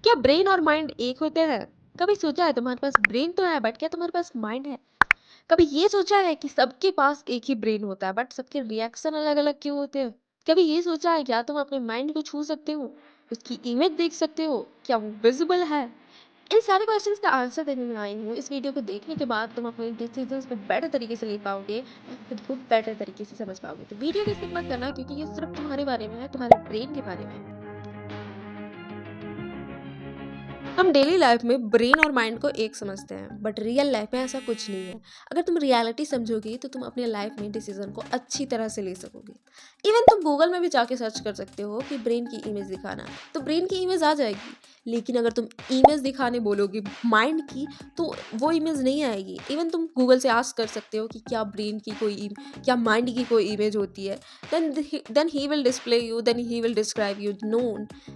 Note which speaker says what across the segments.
Speaker 1: क्या ब्रेन और माइंड एक होते हैं? कभी सोचा है तुम्हारे पास ब्रेन तो है बट क्या तुम्हारे पास माइंड है? कभी ये सोचा है कि सबके पास एक ही ब्रेन होता है बट सबके रिएक्शन अलग-अलग क्यों होते हैं? कभी ये सोचा है क्या तुम अपने माइंड को छू सकते हो? उसकी इमेज देख सकते हो? क्या वो विजिबल है? इन सारे क्वेश्चंस का आंसर देने में आई हूँ। इस वीडियो को देखने के बाद तुम अपने डिसीजंस को बेटर तरीके से ले पाओगे, खुद को बेटर तरीके से समझ पाओगे। तो वीडियो को स्किप मत करना क्योंकि ये सिर्फ तुम्हारे बारे में है, तुम्हारे ब्रेन के बारे में है। हम डेली लाइफ में ब्रेन और माइंड को एक समझते हैं बट रियल लाइफ में ऐसा कुछ नहीं है। अगर तुम रियलिटी समझोगी तो तुम अपने लाइफ में डिसीजन को अच्छी तरह से ले सकोगे। इवन तुम गूगल में भी जाके सर्च कर सकते हो कि ब्रेन की इमेज दिखाना, तो ब्रेन की इमेज आ जाएगी। लेकिन अगर तुम इमेज दिखाने बोलोगे माइंड की, तो वो इमेज नहीं आएगी। इवन तुम गूगल से आस्क कर सकते हो कि क्या ब्रेन की कोई क्या माइंड की कोई इमेज होती है, then he will display you, then he will describe you. No,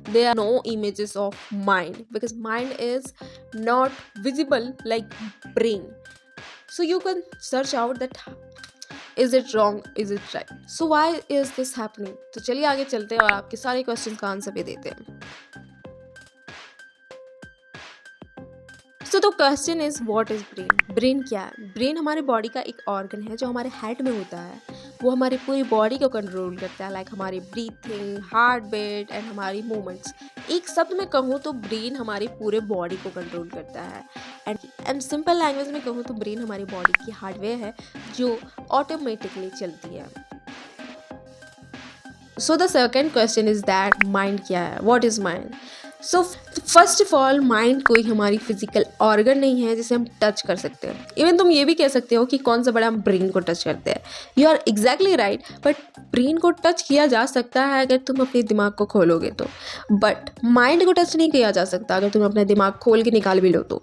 Speaker 1: there are no images of mind because mind is not visible like brain. So you can search out that is it wrong, is it right, so why is this happening. तो चलिए आगे चलते हैं और आपके सारे question का answer भी देते हैं। So the question is what is brain. Brain क्या है? ब्रेन हमारे बॉडी का एक ऑर्गन है जो हमारे हेड में होता है। वो हमारी पूरी बॉडी को कंट्रोल करता है, लाइक हमारी ब्रीथिंग, हार्ट बीट एंड हमारी मूवमेंट्स। एक शब्द में कहूँ तो ब्रेन हमारी पूरे बॉडी को कंट्रोल करता है। एंड सिंपल लैंग्वेज में कहूँ तो ब्रेन हमारी बॉडी की हार्डवेयर है जो ऑटोमेटिकली चलती है। So the second question is that mind क्या है, what is mind. So first of all mind कोई हमारी फिजिकल ऑर्गन नहीं है जिसे हम टच कर सकते हैं। इवन तुम ये भी कह सकते हो कि कौन सा बड़ा हम ब्रेन को टच करते हैं। You are exactly right, but brain को टच किया जा सकता है अगर तुम अपने दिमाग को खोलोगे तो, बट माइंड को टच नहीं किया जा सकता अगर तुम अपना दिमाग खोल के निकाल भी लो तो।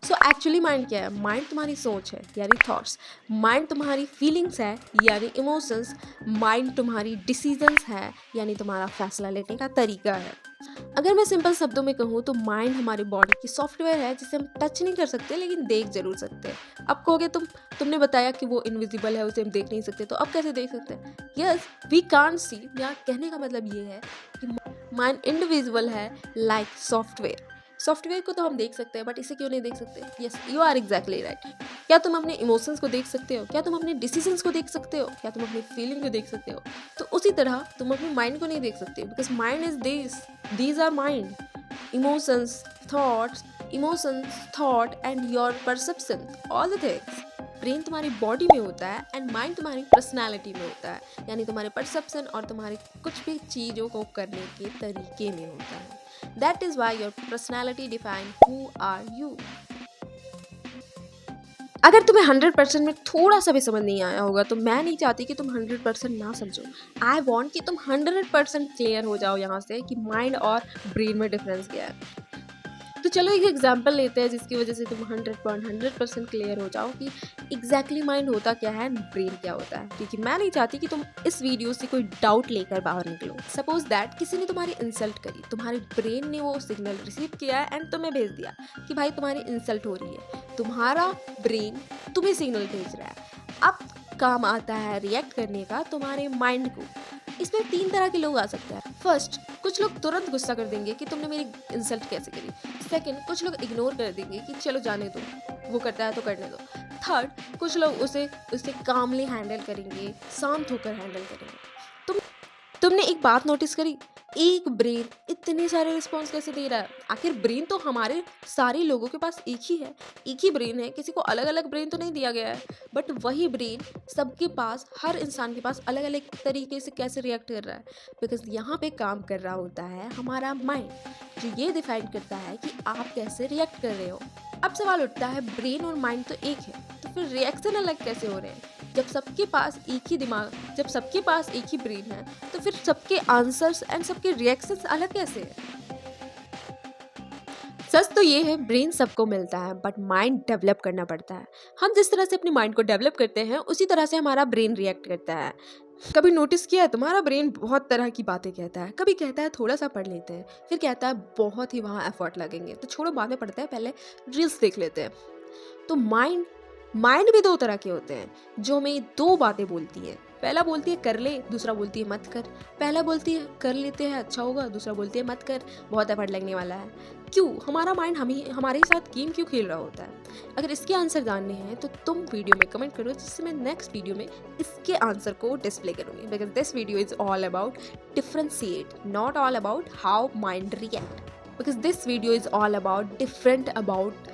Speaker 1: सो एक्चुअली माइंड क्या है? माइंड तुम्हारी सोच है यानी थॉट्स, माइंड तुम्हारी फीलिंग्स है यानी इमोशंस, माइंड तुम्हारी डिसीजंस है यानी तुम्हारा फैसला लेने का तरीका है। अगर मैं सिंपल शब्दों में कहूँ तो माइंड हमारी बॉडी की सॉफ्टवेयर है जिसे हम टच नहीं कर सकते लेकिन देख जरूर सकते हैं। अब कहोगे तुमने बताया कि वो इनविजिबल है, उसे हम देख नहीं सकते, तो अब कैसे देख सकते हैं? Yes, we can't see. या कहने का मतलब ये है कि माइंड इंडिविजुअल है लाइक सॉफ्टवेयर। सॉफ्टवेयर को तो हम देख सकते हैं बट इसे क्यों नहीं देख सकते? Yes, you are exactly right. क्या तुम अपने इमोशंस को देख सकते हो? क्या तुम अपने डिसीजंस को देख सकते हो? क्या तुम अपनी फीलिंग को देख सकते हो? तो उसी तरह तुम अपने माइंड को नहीं देख सकते because mind is these are mind, emotions, thought and your perception, all the things. Brain तुम्हारी बॉडी में होता है एंड माइंड तुम्हारी पर्सनैलिटी में होता है, यानी तुम्हारे परसेप्शन और तुम्हारी कुछ भी चीज़ों को करने के तरीके में होता है। That is why your personality define who are you. अगर तुम्हें 100% में थोड़ा सा भी समझ नहीं आया होगा तो मैं नहीं चाहती कि तुम 100% ना समझो। आई वॉन्ट कि तुम 100% क्लियर हो जाओ यहाँ से कि माइंड और ब्रेन में डिफरेंस क्या है। तो चलो एक एग्जांपल लेते हैं जिसकी वजह से तुम 100% क्लियर हो जाओ कि एग्जैक्टली माइंड होता क्या है, ब्रेन क्या होता है। क्योंकि मैं नहीं चाहती कि तुम इस वीडियो से कोई डाउट लेकर बाहर निकलो। सपोज दैट किसी ने तुम्हारी इंसल्ट करी, तुम्हारे ब्रेन ने वो सिग्नल रिसीव किया है एंड तुम्हें भेज दिया कि भाई तुम्हारी इंसल्ट हो रही है। तुम्हारा ब्रेन तुम्हें सिग्नल भेज रहा है। अब काम आता है रिएक्ट करने का तुम्हारे माइंड को। इसमें 3 तरह के लोग आ सकते हैं। फर्स्ट, कुछ लोग तुरंत गुस्सा कर देंगे कि तुमने मेरी इंसल्ट कैसे करी। सेकंड, कुछ लोग इग्नोर कर देंगे कि चलो जाने दो, वो करता है तो करने दो। थर्ड, कुछ लोग उसे कामली हैंडल करेंगे, शांत होकर हैंडल करेंगे। तुमने एक बात नोटिस करी, एक ब्रेन इतने सारे रिस्पॉन्स कैसे दे रहा है? आखिर ब्रेन तो हमारे सारे लोगों के पास एक ही है, एक ही ब्रेन है, किसी को अलग अलग ब्रेन तो नहीं दिया गया है। बट वही ब्रेन सबके पास, हर इंसान के पास अलग अलग तरीके से कैसे रिएक्ट कर रहा है? बिकॉज यहाँ पे काम कर रहा होता है हमारा माइंड, जो ये डिफाइन करता है कि आप कैसे रिएक्ट कर रहे हो। अब सवाल उठता है, ब्रेन और माइंड तो एक है, तो फिर रिएक्शन अलग कैसे हो रहे हैं? जब सबके पास एक ही दिमाग, जब सबके पास एक ही ब्रेन है, तो फिर सबके आंसर्स एंड सबके रिएक्शंस अलग कैसे हैं? सच तो ये है, ब्रेन सबको मिलता है बट माइंड डेवलप करना पड़ता है। हम जिस तरह से अपने माइंड को डेवलप करते हैं उसी तरह से हमारा ब्रेन रिएक्ट करता है। कभी नोटिस किया है तुम्हारा ब्रेन बहुत तरह की बातें कहता है। कभी कहता है थोड़ा सा पढ़ लेते हैं, फिर कहता है बहुत ही वहाँ एफर्ट लगेंगे, तो छोड़ो बाद में पढ़ते हैं, पहले रील्स देख लेते हैं। तो माइंड भी 2 तरह के होते हैं जो हमें 2 बातें बोलती हैं। पहला बोलती है कर ले, दूसरा बोलती है मत कर। पहला बोलती है कर लेते हैं अच्छा होगा, दूसरा बोलती है मत कर, बहुत एफर्ट लगने वाला है। क्यों? हमारा माइंड हमारे साथ गेम क्यों खेल रहा होता है? अगर इसके आंसर जानने हैं तो तुम वीडियो में कमेंट करो, जिससे मैं नेक्स्ट वीडियो में इसके आंसर को डिस्प्ले करूँगी। Because this video is all about differentiate, not all about how mind react, because this video is all about different about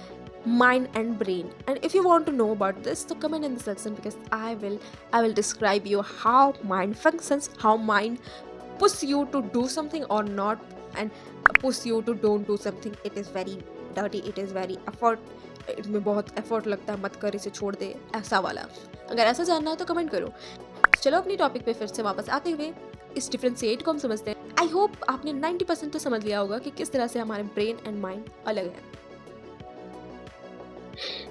Speaker 1: mind and brain. And if you want to know about this, so comment in the section, because I will describe you how mind functions, how mind push you to do something or not, and push you to don't do something. It is very dirty, it is very effort, इसमें बहुत effort लगता है, मत कर, इसे छोड़ दे, ऐसा वाला। अगर ऐसा जानना है तो कमेंट करो। चलो अपनी टॉपिक पे फिर से वापस आते हुए इस डिफरेंशिएट को हम समझते हैं। आई होप आपने 90% तो समझ लिया होगा कि किस तरह से हमारे ब्रेन एंड माइंड अलग है।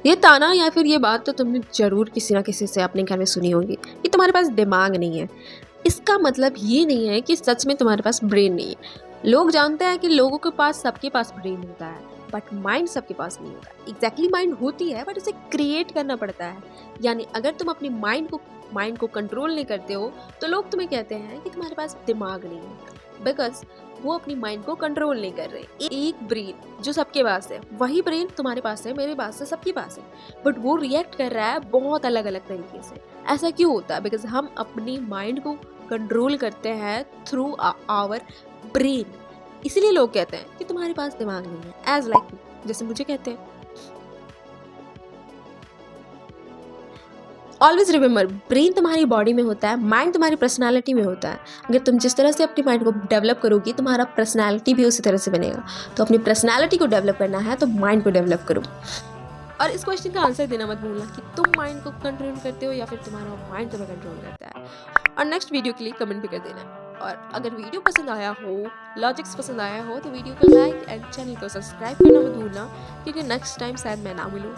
Speaker 1: ये ताना या फिर ये बात तो तुमने जरूर किसी ना किसी से अपने घर में सुनी होगी कि तुम्हारे पास दिमाग नहीं है। इसका मतलब ये नहीं है कि सच में तुम्हारे पास ब्रेन नहीं है। लोग जानते हैं कि लोगों के पास, सबके पास ब्रेन होता है, बट माइंड सबके पास नहीं होता। एग्जैक्टली माइंड होती है, बट उसे क्रिएट करना पड़ता है। यानी अगर तुम अपनी माइंड को कंट्रोल नहीं करते हो तो लोग तुम्हें कहते हैं कि तुम्हारे पास दिमाग नहीं है, बिकॉज वो अपनी माइंड को कंट्रोल नहीं कर रहे। एक ब्रेन जो सबके पास है, वही ब्रेन तुम्हारे पास है, मेरे पास है, सबके पास है, बट वो रिएक्ट कर रहा है बहुत अलग अलग तरीके से। ऐसा क्यों होता है? बिकॉज हम अपनी माइंड को कंट्रोल करते हैं थ्रू आवर ब्रेन। इसीलिए लोग कहते हैं कि तुम्हारे पास दिमाग नहीं है, एज लाइक जैसे मुझे कहते हैं। ऑलवेज रिमेंबर, ब्रेन तुम्हारी बॉडी में होता है, माइंड तुम्हारी पर्सनालिटी में होता है। अगर तुम जिस तरह से अपनी माइंड को डेवलप करोगी, तुम्हारा पर्सनालिटी भी उसी तरह से बनेगा। तो अपनी पर्सनालिटी को डेवलप करना है तो माइंड को डेवलप करो। और इस क्वेश्चन का आंसर देना मत भूलना कि तुम माइंड को कंट्रोल करते हो या फिर तुम्हारा माइंड तुम्हें कंट्रोल करता है। और नेक्स्ट वीडियो के लिए कमेंट भी कर देना। और अगर वीडियो पसंद आया हो, लॉजिक्स पसंद आया हो, तो वीडियो को लाइक एंड चैनल को सब्सक्राइब करना मत भूलना, क्योंकि नेक्स्ट टाइम शायद मैं ना मिलूँ।